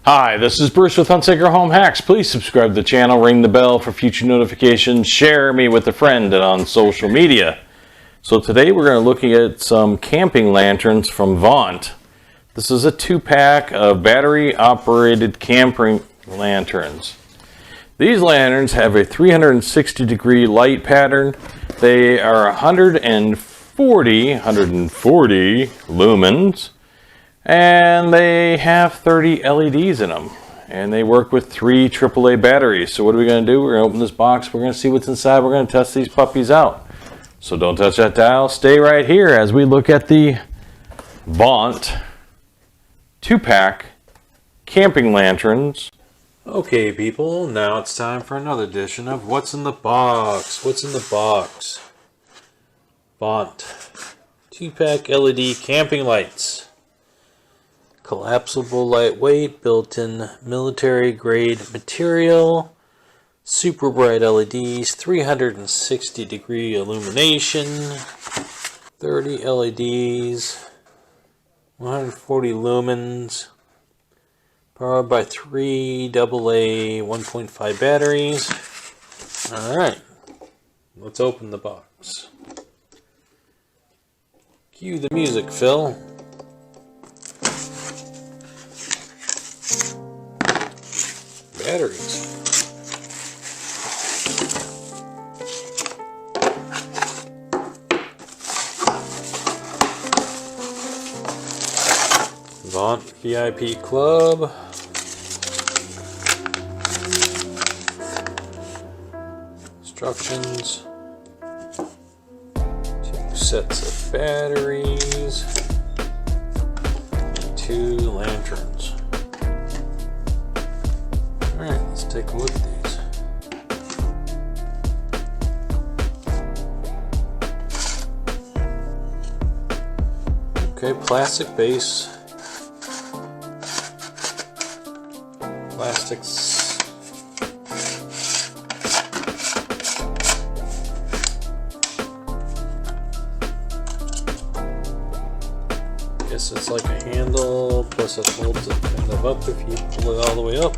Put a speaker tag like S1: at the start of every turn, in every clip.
S1: Hi, this is Bruce with Hunsaker Home Hacks. Please subscribe to the channel, ring the bell for future notifications, share me with a friend and on social media. So today we're going to look at some camping lanterns from Vont. This is a 2-pack of battery operated camping lanterns. These lanterns have a 360 degree light pattern. They are 140 lumens. And they have 30 LEDs in them, and they work with 3 AAA batteries. So what are we going to do? We're going to open this box, we're going to see what's inside, we're going to test these puppies out. So don't touch that dial, stay right here as we look at the Vont 2-pack camping lanterns. Okay people, now it's time for another edition of What's in the Box. What's in the box? Vont 2-pack LED camping lights. Collapsible, lightweight, built-in military-grade material, super bright LEDs, 360 degree illumination, 30 LEDs, 140 lumens, powered by 3 AA 1.5 batteries. Alright, let's open the box. Cue the music, Phil. Batteries. Vont VIP Club. Instructions. 2 sets of batteries. And 2 lanterns. Alright, let's take a look at these. Okay, plastic base. Plastics. Guess it's like a handle, plus it holds it kind of up if you pull it all the way up.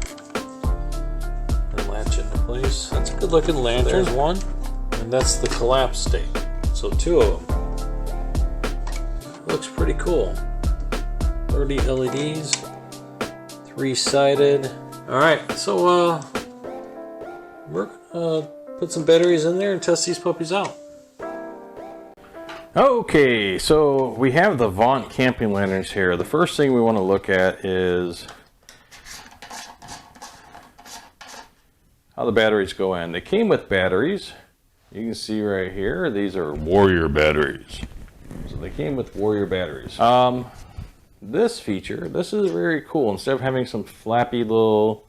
S1: Latch into place. That's a good looking lantern. There's one, and that's the collapse state. So 2 of them. Looks pretty cool. 30 LEDs, 3-sided. Alright, so we're gonna put some batteries in there and test these puppies out. Okay, so we have the Vont camping lanterns here. The first thing we want to look at is how the batteries go in. They came with batteries. You can see right here, these are Warrior batteries. So they came with Warrior batteries. This feature, this is very cool. Instead of having some flappy little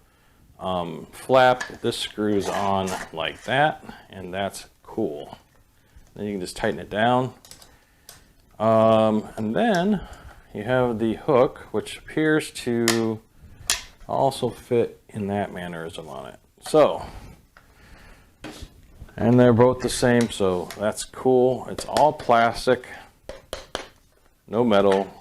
S1: flap, this screws on like that, and that's cool. Then you can just tighten it down. And then you have the hook, which appears to also fit in that mannerism on it. So, and they're both the same, so that's cool. It's all plastic, no metal.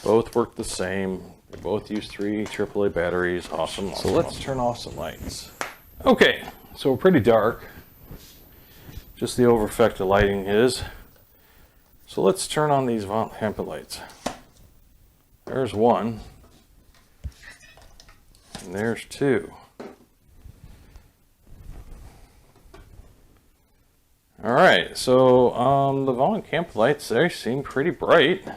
S1: Both work the same. They both use 3 AAA batteries. Awesome. So let's turn off some lights. Okay, so we're pretty dark. Just the over effect of lighting is. So let's turn on these Vont camping lights. There's one. And there's 2. Alright, so the Vont camp lights, they seem pretty bright.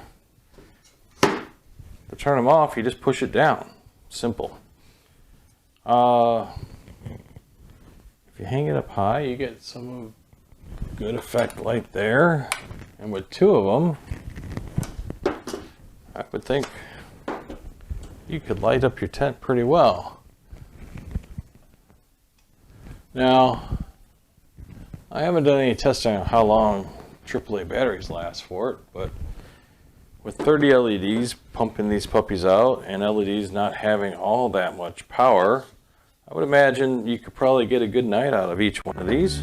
S1: To turn them off, you just push it down. Simple. If you hang it up high, you get some good effect light there. And with 2 of them, I would think you could light up your tent pretty well. Now, I haven't done any testing on how long AAA batteries last for it, but with 30 LEDs pumping these puppies out and LEDs not having all that much power, I would imagine you could probably get a good night out of each one of these.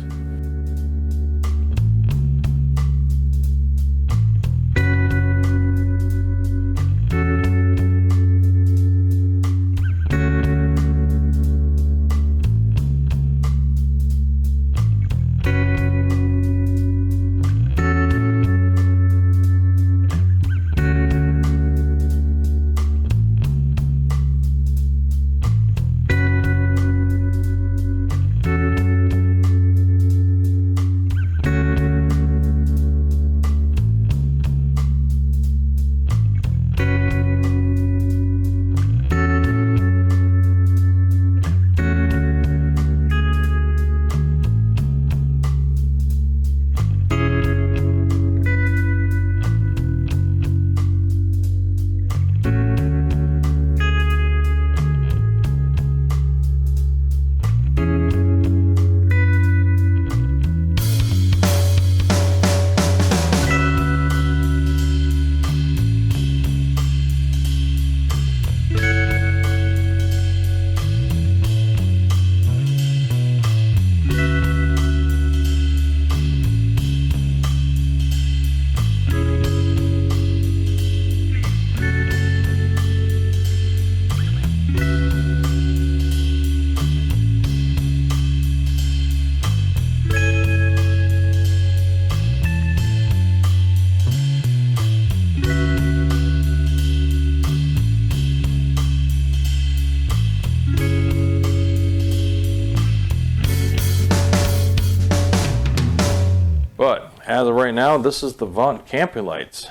S1: But as of right now, this is the Vont camping lights.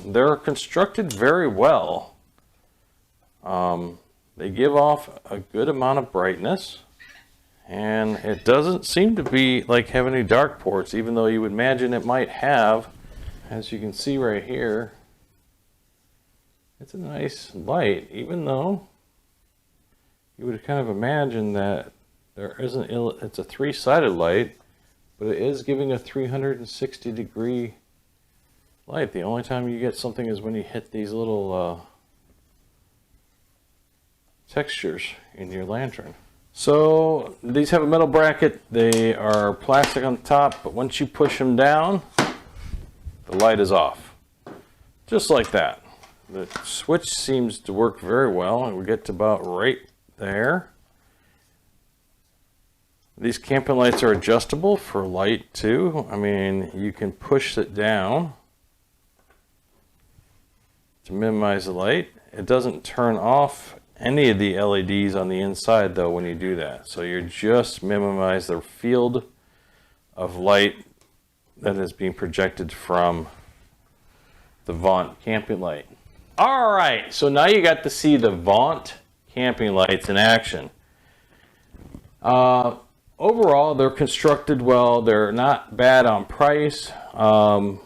S1: They're constructed very well. They give off a good amount of brightness, and it doesn't seem to be like have any dark ports, even though you would imagine it might have. As you can see right here, it's a nice light, even though you would kind of imagine that there isn't, it's a three-sided light, but it is giving a 360 degree light. The only time you get something is when you hit these little textures in your lantern. So these have a metal bracket. They are plastic on top, but once you push them down, the light is off. Just like that. The switch seems to work very well, and we get to about right there. These camping lights are adjustable for light too. I mean, you can push it down to minimize the light. It doesn't turn off any of the LEDs on the inside though when you do that. So you're just minimize the field of light that is being projected from the Vont camping light. All right, so now you got to see the Vont camping lights in action. Overall, they're constructed well. They're not bad on price and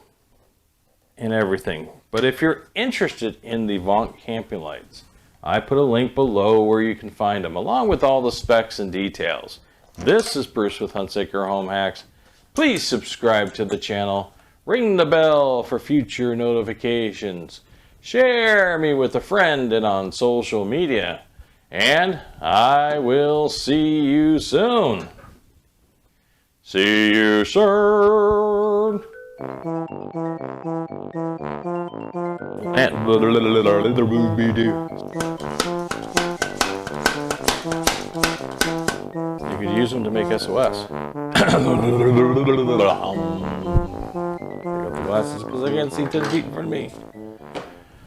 S1: everything. But if you're interested in the Vont camping lights, I put a link below where you can find them, along with all the specs and details. This is Bruce with Hunsaker Home Hacks. Please subscribe to the channel. Ring the bell for future notifications. Share me with a friend and on social media. And I will see you soon. See you soon. And you could use them to make SOS. Take off the glasses because I can't see 10 feet in front of me.